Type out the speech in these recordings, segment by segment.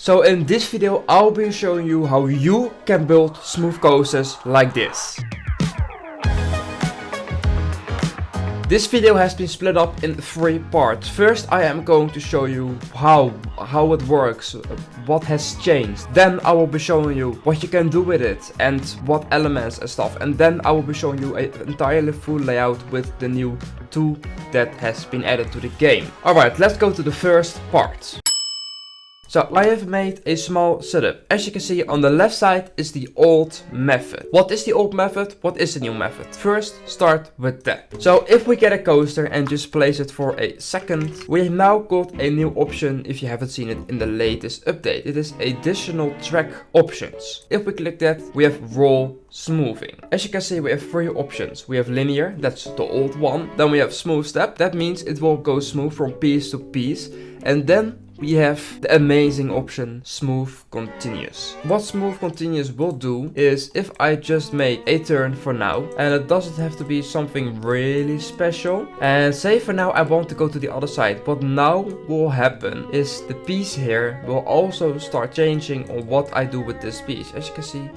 So in this video I'll be showing you how you can build smooth coasters like this. This video has been split up in 3 parts. First I am going to show you how it works, what has changed. Then I will be showing you what you can do with it and what elements and stuff. And then I will be showing you an entirely full layout with the new tool that has been added to the game. Alright, let's go to the first part. So I have made a small setup. As you can see on the left side is the old method. What is the old method? What is the new method? First start with that. So if we get a coaster and just place it for a second, we now got a new option if you haven't seen it in the latest update. It is additional track options. If we click that, we have roll smoothing. As you can see, we have 3 options. We have linear, that's the old one. Then we have smooth step, that means it will go smooth from piece to piece. And then we have the amazing option smooth continuous. What smooth continuous will do is if I just make a turn for now, and it doesn't have to be something really special, and say for now I want to go to the other side, what now will happen is the piece here will also start changing on what I do with this piece. As you can see,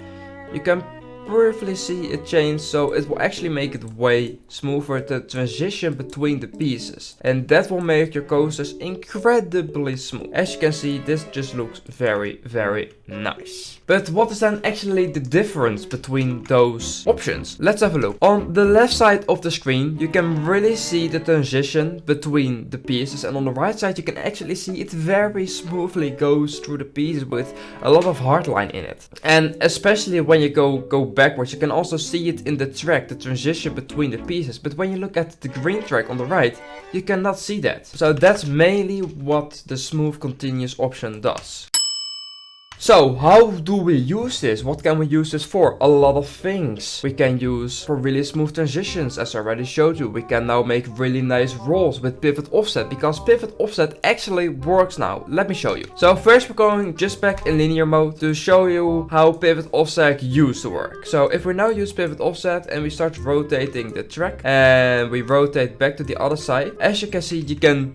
you can briefly see it change, so it will actually make it way smoother, the transition between the pieces, and that will make your coasters incredibly smooth. As you can see, this just looks very nice. But what is then actually the difference between those options? Let's have a look. On the left side of the screen you can really see the transition between the pieces, and on the right side you can actually see it very smoothly goes through the pieces with a lot of hardline in it. And especially when you go backwards, you can also see it in the track, the transition between the pieces. But when you look at the green track on the right, you cannot see that. So that's mainly what the smooth continuous option does. So how do we use this? What can we use this for? A lot of things. We can use for really smooth transitions, as I already showed you. We can now make really nice rolls with pivot offset, because pivot offset actually works now. Let me show you. So first we're going just back in linear mode to show you how pivot offset used to work. So if we now use pivot offset and we start rotating the track and we rotate back to the other side, as you can see, you can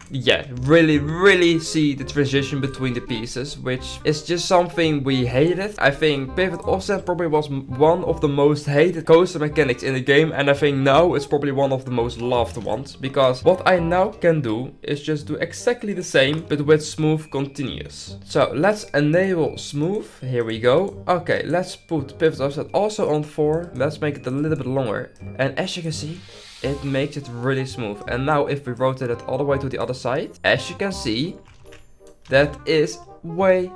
really see the transition between the pieces, which is just something we hated. I think pivot offset probably was one of the most hated coaster mechanics in the game, and I think now it's probably one of the most loved ones, because what I now can do is just do exactly the same but with smooth continuous. So let's enable smooth. Here we go. Okay, let's put pivot offset also on 4. Let's make it a little bit longer, and as you can see, it makes it really smooth. And now if we rotate it all the way to the other side, as you can see, that is way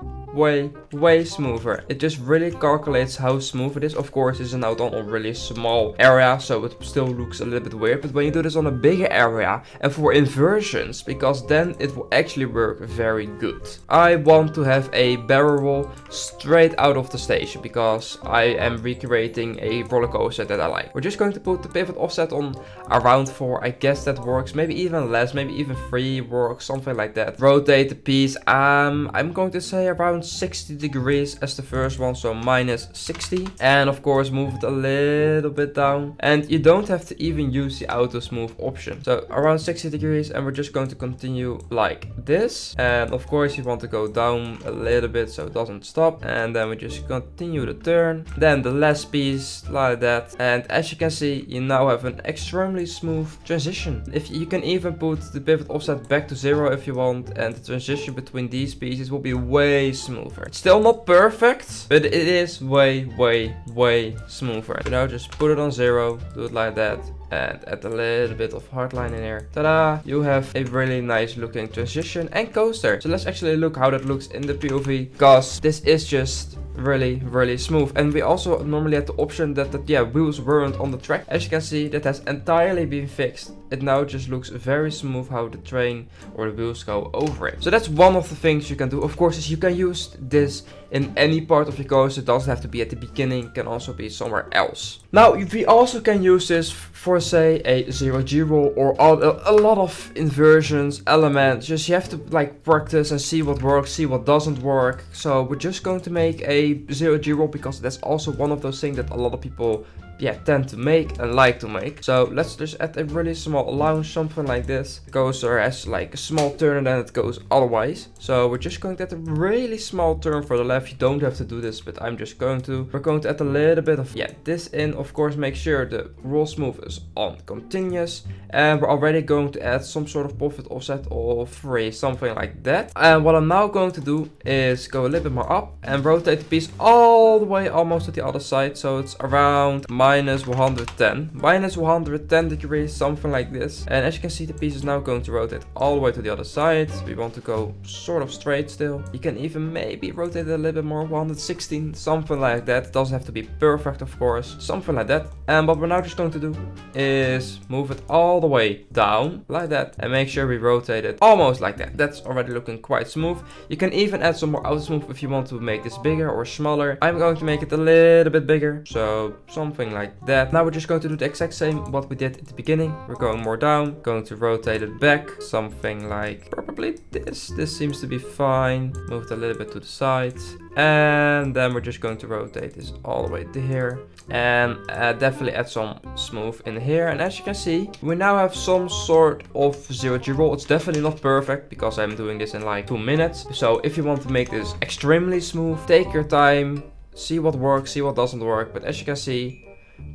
smoother. It just really calculates how smooth it is. Of course, this is now done on a really small area, so it still looks a little bit weird. But when you do this on a bigger area and for inversions, because then it will actually work very good. I want to have a barrel roll straight out of the station because I am recreating a roller coaster that I like. We're just going to put the pivot offset on around 4. I guess that works. Maybe even less, maybe even 3 works, something like that. Rotate the piece. I'm going to say around 60 degrees as the first one, so minus 60, and of course move it a little bit down, and you don't have to even use the auto smooth option. So around 60 degrees, and we're just going to continue like this, and of course you want to go down a little bit so it doesn't stop, and then we just continue the turn, then the last piece like that, and as you can see, you now have an extremely smooth transition. If you can even put the pivot offset back to 0 if you want, and the transition between these pieces will be way smoother. It's still not perfect, but it is way smoother. So now just put it on 0, do it like that, and add a little bit of hardline in here. Ta-da! You have a really nice looking transition and coaster. So let's actually look how that looks in the POV, because this is just really smooth. And we also normally had the option that wheels weren't on the track. As you can see, that has entirely been fixed. It now just looks very smooth how the train or the wheels go over it. So that's one of the things you can do. Of course, is you can use this in any part of your coaster. It doesn't have to be at the beginning, it can also be somewhere else. Now we also can use this for say a 0G roll or a lot of inversions, elements. Just you have to like practice and see what works, see what doesn't work. So we're just going to make a 0G roll because that's also one of those things that a lot of people tend to make and like to make. So let's just add a really small lounge, something like this. The coaster has like a small turn and then it goes otherwise. So we're just going to add a really small turn for the left. You don't have to do this, but I'm just going to. We're going to add a little bit of this in. Of course, make sure the roll smooth is on continuous. And we're already going to add some sort of profit offset of 3, something like that. And what I'm now going to do is go a little bit more up and rotate the piece all the way almost to the other side. So it's around minus 110 degrees, something like this. And as you can see, the piece is now going to rotate all the way to the other side. We want to go sort of straight still. You can even maybe rotate it a little bit more, 116, something like that. It doesn't have to be perfect, of course, something like that. And what we're now just going to do is move it all the way down like that and make sure we rotate it almost like that. That's already looking quite smooth. You can even add some more auto smooth if you want to make this bigger or smaller. I'm going to make it a little bit bigger, so something like that. Now we're just going to do the exact same what we did at the beginning. We're going more down, going to rotate it back, something like probably this. This seems to be fine. Move it a little bit to the side. And then we're just going to rotate this all the way to here. And definitely add some smooth in here. And as you can see, we now have some sort of 0G roll. It's definitely not perfect because I'm doing this in like 2 minutes. So if you want to make this extremely smooth, take your time, see what works, see what doesn't work. But as you can see,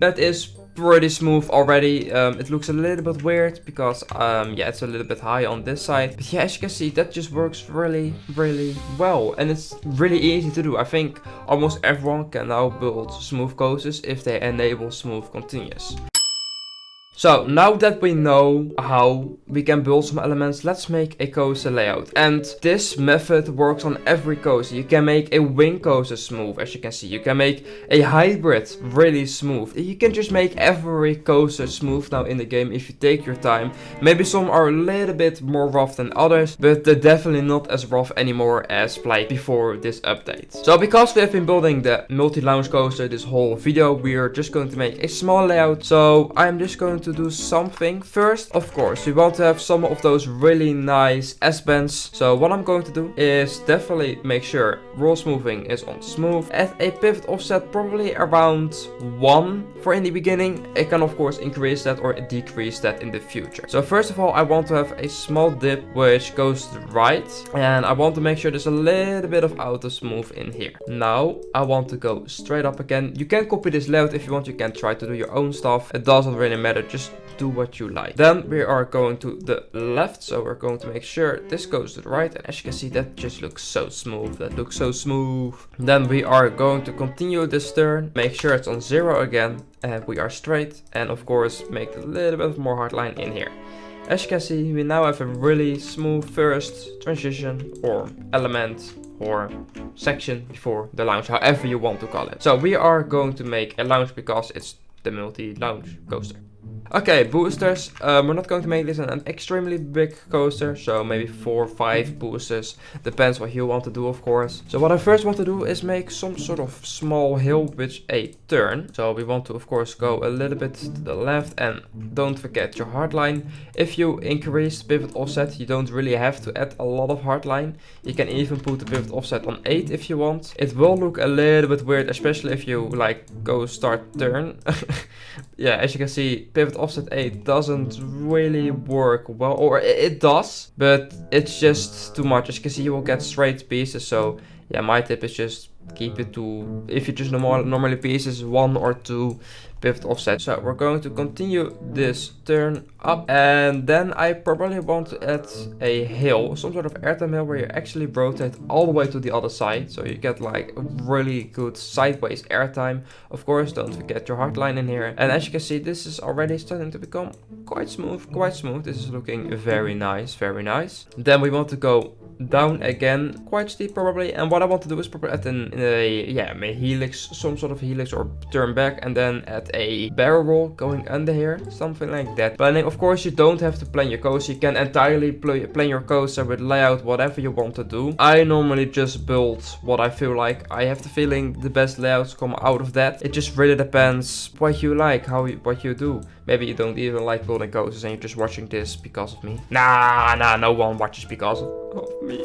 that is pretty smooth already. It looks a little bit weird because it's a little bit high on this side, but as you can see, that just works really well, and it's really easy to do. I think almost everyone can now build smooth coasters if they enable smooth continuous. So now that we know how we can build some elements, let's make a coaster layout. And this method works on every coaster. You can make a wing coaster smooth, as you can see. You can make a hybrid really smooth. You can just make every coaster smooth now in the game if you take your time. Maybe some are a little bit more rough than others, but they're definitely not as rough anymore as like before this update. So because we have been building the multi-lounge coaster this whole video, we are just going to make a small layout. So I'm just going to do something. First, of course, we want to have some of those really nice S-bends. So what I'm going to do is definitely make sure roll smoothing is on smooth. Add a pivot offset probably around 1 for in the beginning. I can of course increase that or decrease that in the future. So first of all, I want to have a small dip which goes to the right, and I want to make sure there's a little bit of auto smooth in here. Now I want to go straight up again. You can copy this layout if you want. You can try to do your own stuff. It doesn't really matter. Just do what you like. Then we are going to the left, so we're going to make sure this goes to the right, and as you can see, that just looks so smooth. That looks so smooth. Then we are going to continue this turn, make sure it's on 0 again, and we are straight, and of course make a little bit more hard line in here. As you can see, we now have a really smooth first transition or element or section before the lounge, however you want to call it. So we are going to make a lounge because it's the multi-lounge coaster. Okay, boosters. We're not going to make this an extremely big coaster, so maybe 4 or 5 boosters. Depends what you want to do, of course. So what I first want to do is make some sort of small hill with a turn. So we want to, of course, go a little bit to the left, and don't forget your hardline. If you increase pivot offset, you don't really have to add a lot of hardline. You can even put the pivot offset on 8 if you want. It will look a little bit weird, especially if you like go start turn. Yeah, as you can see, pivot offset 8 doesn't really work well, or it does, but it's just too much. As you can see, you will get straight pieces. So yeah, my tip is just keep it to, if you just normally pieces, 1 or 2 pivot offset. So we're going to continue this turn up, and then I probably want to add a hill, some sort of airtime hill, where you actually rotate all the way to the other side, so you get like a really good sideways airtime. Of course, don't forget your hardline in here, and as you can see, this is already starting to become quite smooth. This is looking very nice, very nice. Then we want to go down again, quite steep probably, and what I want to do is probably add a helix, some sort of helix or turn back, and then add a barrel roll going under here, something like that. But of course, you don't have to plan your coaster. You can entirely plan your coaster with layout, whatever you want to do. I normally just build what I feel like. I have the feeling the best layouts come out of that. It just really depends what you like, what you do. Maybe you don't even like building coasters and you're just watching this because of me. Nah, no one watches because of me.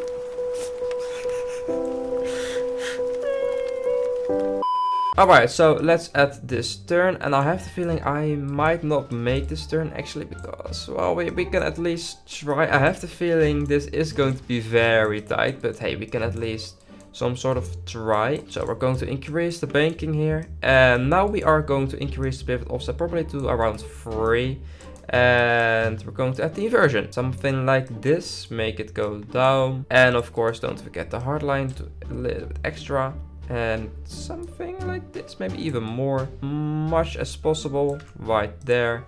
Alright, so let's add this turn, and I have the feeling I might not make this turn actually, because, well, we can at least try. I have the feeling this is going to be very tight, but hey, we can at least some sort of try. So we're going to increase the banking here, and now we are going to increase the pivot offset probably to around 3. And we're going to add the inversion, something like this, make it go down, and of course don't forget the hard line to a little bit extra, and something like this, maybe even more, much as possible right there.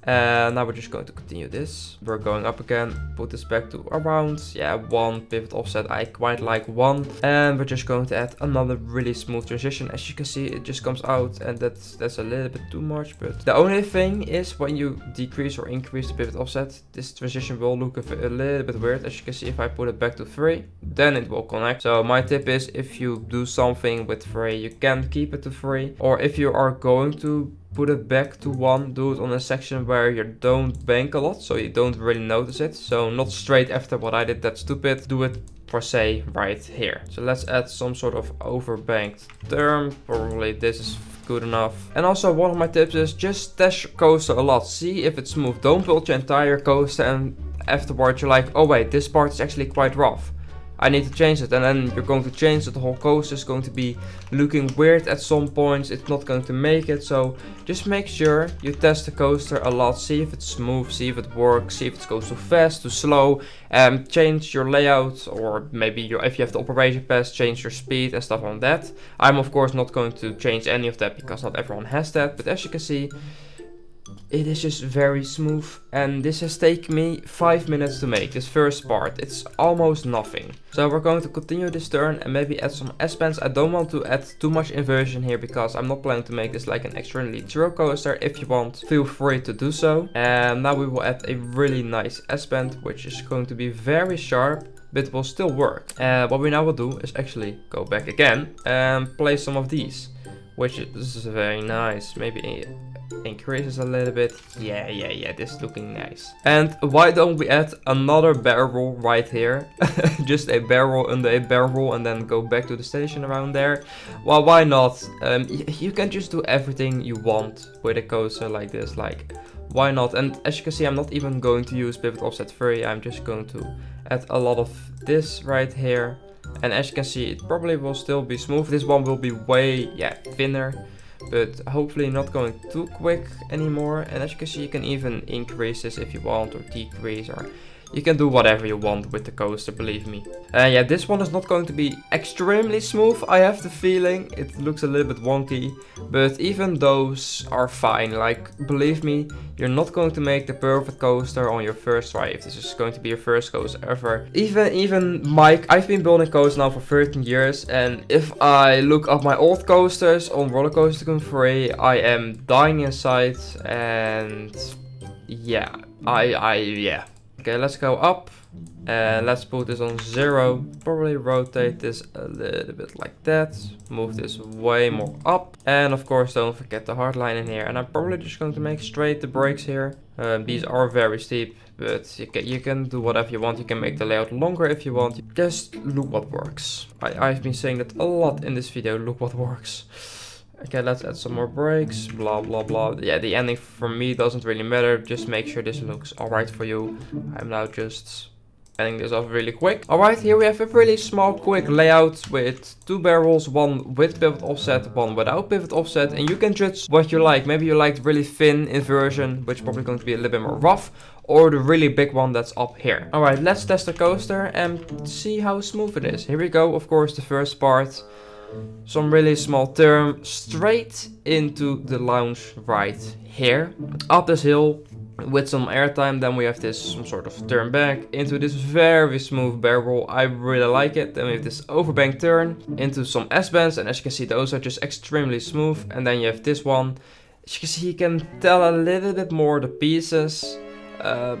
And now we're just going to continue this. We're going up again, put this back to around, yeah, 1 pivot offset. I quite like 1. And we're just going to add another really smooth transition. As you can see, it just comes out, and that's a little bit too much. But the only thing is, when you decrease or increase the pivot offset, this transition will look a little bit weird. As you can see, if I put it back to 3, then it will connect. So my tip is, if you do something with 3, you can keep it to 3. Or if you are going to put it back to 1, do it on a section where you don't bank a lot, so you don't really notice it. So not straight after what I did, that's stupid. Do it per se right here. So let's add some sort of overbanked term. Probably this is good enough. And also one of my tips is just test your coaster a lot. See if it's smooth. Don't build your entire coaster and afterwards you're like, oh wait, this part is actually quite rough, I need to change it, and then you're going to change it. The whole coaster is going to be looking weird at some points. It's not going to make it. So just make sure you test the coaster a lot. See if it's smooth, see if it works, see if it goes too fast, too slow. Change your layout, or maybe if you have the operation pass, change your speed and stuff on that. I'm of course not going to change any of that because not everyone has that. But as you can see, it is just very smooth, and this has taken me 5 minutes to make this first part. It's almost nothing. So we're going to continue this turn and maybe add some S-bends. I don't want to add too much inversion here because I'm not planning to make this like an extremely thrill coaster. If you want, feel free to do so. And now we will add a really nice S-bend, which is going to be very sharp, but will still work. What we now will do is actually go back again and play some of these, which is very nice. Maybe increases a little bit. Yeah, this is looking nice. And why don't we add another barrel right here? Just a barrel under a barrel, and then go back to the station around there. Well, why not? You can just do everything you want with a coaster like this, like, why not? And as you can see, I'm not even going to use pivot offset 3. I'm just going to add a lot of this right here. And as you can see, it probably will still be smooth. This one will be way, thinner, but hopefully not going too quick anymore. And as you can see, you can even increase this if you want, or decrease, or you can do whatever you want with the coaster, believe me. Yeah, this one is not going to be extremely smooth. I have the feeling it looks a little bit wonky, but even those are fine. Like, believe me, you're not going to make the perfect coaster on your first try if this is going to be your first coaster ever. Even Mike, I've been building coasters now for 13 years, and if I look at my old coasters on Rollercoaster Tycoon 3, I am dying inside, and yeah. Okay, let's go up and let's put this on 0. Probably rotate this a little bit like that. Move this way more up. And of course, don't forget the hard line in here. And I'm probably just going to make straight the brakes here. These are very steep, but you can do whatever you want. You can make the layout longer if you want. Just look what works. I've been saying that a lot in this video. Look what works. Okay, let's add some more brakes, blah blah blah. Yeah, the ending for me doesn't really matter. Just make sure this looks alright for you. I'm now just ending this off really quick. Alright, here we have a really small quick layout with 2 barrels, one with pivot offset, one without pivot offset, and you can judge what you like. Maybe you like really thin inversion, which is probably going to be a little bit more rough, or the really big one that's up here. Alright, let's test the coaster and see how smooth it is. Here we go, of course, the first part. Some really small turn straight into the lounge right here. Up this hill with some airtime. Then we have this some sort of turn back into this very smooth barrel. I really like it. Then we have this overbank turn into some S-bends. And as you can see, those are just extremely smooth. And then you have this one. As you can see, you can tell a little bit more the pieces.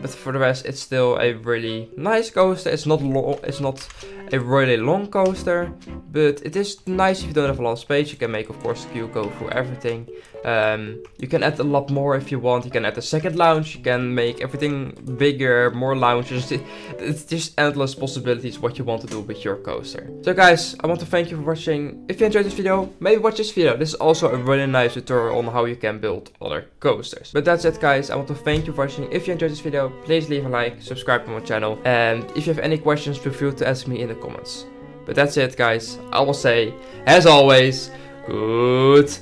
but for the rest, it's still a really nice coaster. It's not a really long coaster, but it is nice if you don't have a lot of space. You can make, of course, queue go through everything. You can add a lot more if you want. You can add a second lounge. You can make everything bigger, more lounges. It's just endless possibilities what you want to do with your coaster. So guys, I want to thank you for watching. If you enjoyed this video, maybe watch this video. This is also a really nice tutorial on how you can build other coasters. But that's it guys, I want to thank you for watching. If you enjoyed this video, please leave a like, subscribe to my channel, and if you have any questions, feel free to ask me in the comments. But that's it guys, I will say, as always, goodbye.